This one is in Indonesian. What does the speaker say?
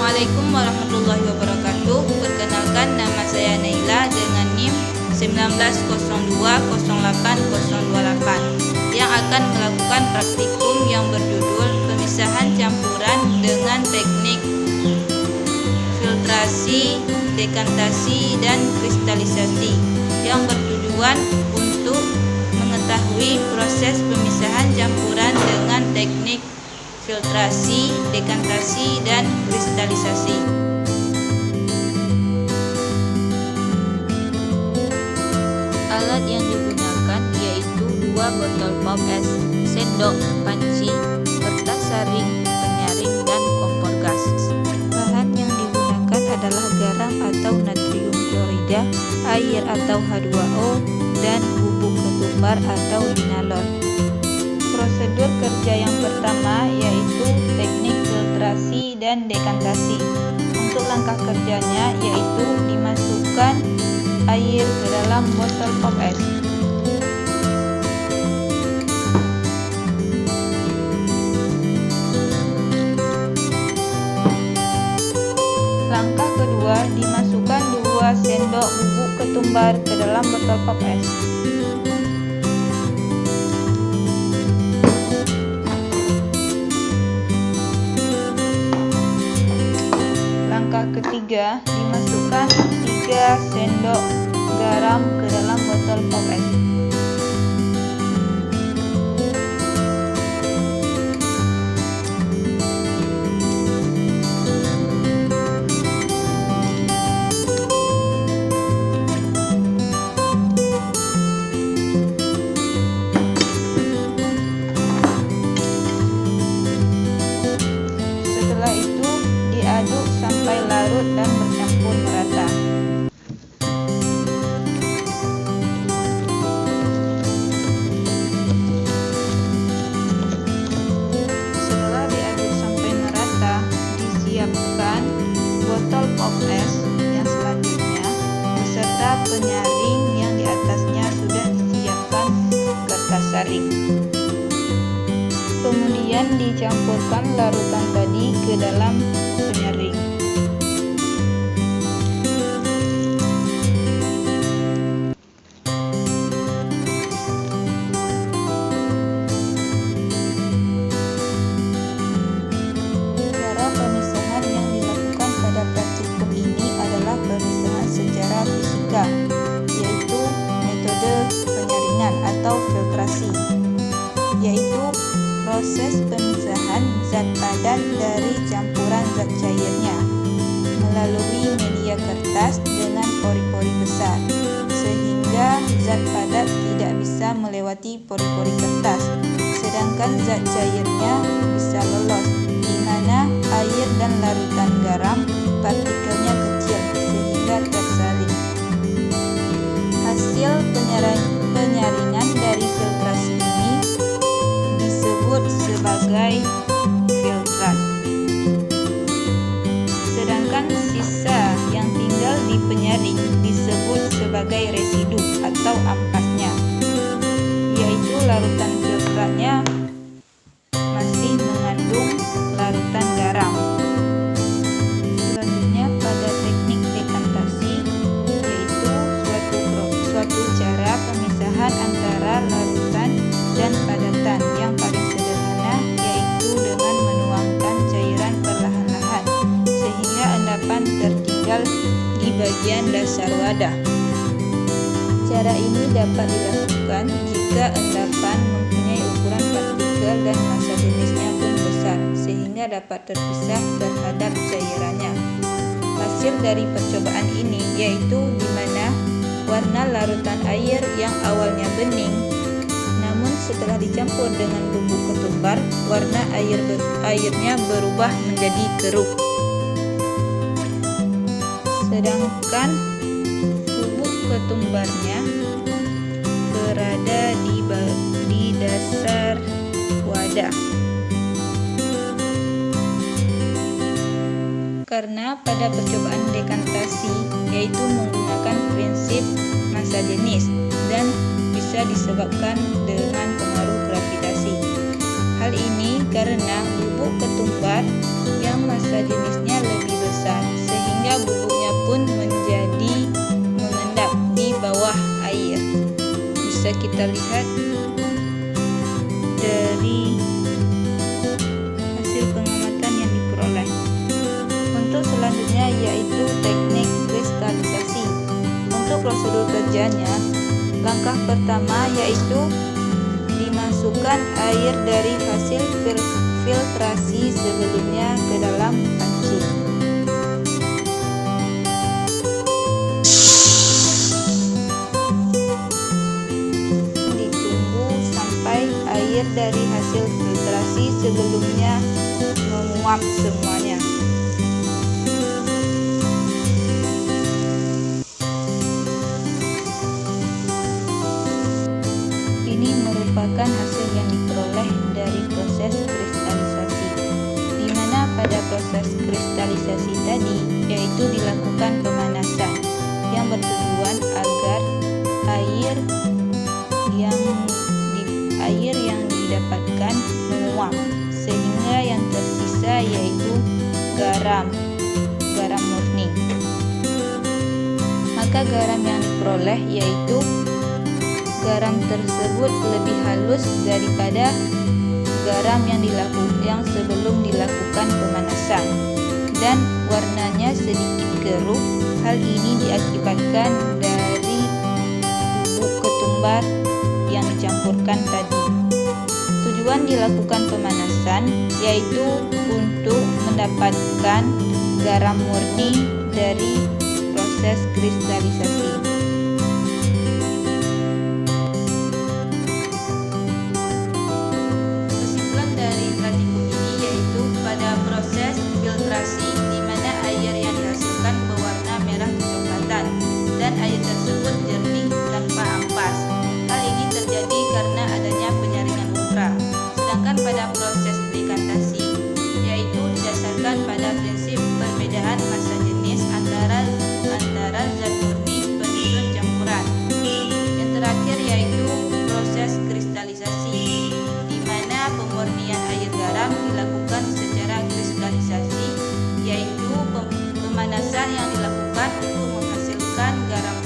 Assalamualaikum warahmatullahi wabarakatuh. Perkenalkan, nama saya Naila dengan NIM 190208028 yang akan melakukan praktikum yang berjudul pemisahan campuran dengan teknik filtrasi, dekantasi, dan kristalisasi, yang bertujuan untuk mengetahui proses pemisahan campuran dengan teknik filtrasi, dekantasi, dan kristalisasi. Alat yang digunakan yaitu 2 botol pop es, sendok, panci, kertas saring, penyaring, dan kompor gas. Bahan yang digunakan adalah garam atau natrium klorida, air atau H2O, dan bubuk ketumbar atau linalol. Prosedur kerja yang pertama yaitu teknik filtrasi dan dekantasi. Untuk langkah kerjanya yaitu dimasukkan air ke dalam botol pop es. Langkah kedua, dimasukkan 2 sendok bubuk ketumbar ke dalam botol pop es. Langkah ketiga, dimasukkan 3 sendok garam ke dalam botol pop es. Setelah itu diaduk sampai larut dan bercampur merata. Setelah diaduk sampai merata, disiapkan botol pop es yang selanjutnya beserta penyaring yang di atasnya sudah disiapkan kertas saring. Kemudian dicampurkan larutan tadi ke dalam penyaring. Cara pemisahan yang dilakukan pada praktikum ini adalah pemisahan secara fisika, yaitu metode penyaringan atau filtrasi, yaitu proses pemisahan zat padat dari campuran zat cairnya melalui media kertas dengan pori-pori besar, sehingga zat padat tidak bisa melewati pori-pori kertas, sedangkan zat cairnya bisa lolos, di mana air dan larutan garam partikelnya kecil sehingga tersaring. Hasil penyaringan dari filtrasi ini disebut sebagai filtrat. Sedangkan sisa yang tinggal di penyaring disebut sebagai residu atau ampasnya, yaitu larutan filtratnya masih mengandung larutan garam. Selanjutnya pada teknik dekantasi, yaitu suatu cara pemisahan antara larutan dan padatan yang paling sederhana, yaitu dengan menuangkan cairan perlahan-lahan sehingga endapan tertinggal di bagian dasar wadah. Cara ini dapat dilakukan jika endapan mempunyai ukuran partikel dan massa jenisnya pun besar sehingga dapat terpisah terhadap cairannya. Hasil dari percobaan ini yaitu di mana warna larutan air yang awalnya bening, namun setelah dicampur dengan bubuk ketumbar, warna airnya berubah menjadi keruh. Sedangkan bubuk ketumbarnya berada di dasar wadah. Karena pada percobaan dekantasi yaitu menggunakan prinsip massa jenis dan bisa disebabkan dengan pengaruh gravitasi. Hal ini karena bubuk ketumbar yang massa jenisnya lebih kita lihat dari hasil pengamatan yang diperoleh. Untuk selanjutnya yaitu teknik kristalisasi. Untuk prosedur kerjanya, langkah pertama yaitu dimasukkan air dari hasil filtrasi sebelumnya ke dalam panci. Ditunggu sampai air dari hasil filtrasi sebelumnya menguap semuanya. Ini merupakan hasil yang diperoleh dari proses kristalisasi, di mana pada proses kristalisasi tadi yaitu dilakukan pemanasan yang bertujuan agar air yang didapatkan menguap, sehingga yang tersisa yaitu garam murni. Maka garam yang diperoleh yaitu garam tersebut lebih halus daripada garam yang sebelum dilakukan pemanasan, dan warnanya sedikit keruh. Hal ini diakibatkan dari bubuk ketumbar yang dicampurkan tadi. Tujuan dilakukan pemanasan yaitu untuk mendapatkan garam murni dari proses kristalisasi. Kesimpulan dari praktikum ini yaitu pada proses filtrasi di mana air yang dihasilkan berwarna merah kecoklatan dan air tersebut jernih tanpa ampas. Hal ini terjadi karena adanya penyaringan ultra. Sedangkan pada proses dekantasi yaitu didasarkan pada prinsip perbedaan massa jenis antara zat murni penyusun campuran. Yang terakhir yaitu proses kristalisasi, di mana pemurnian air garam dilakukan secara kristalisasi, yaitu pemanasan yang dilakukan untuk menghasilkan garam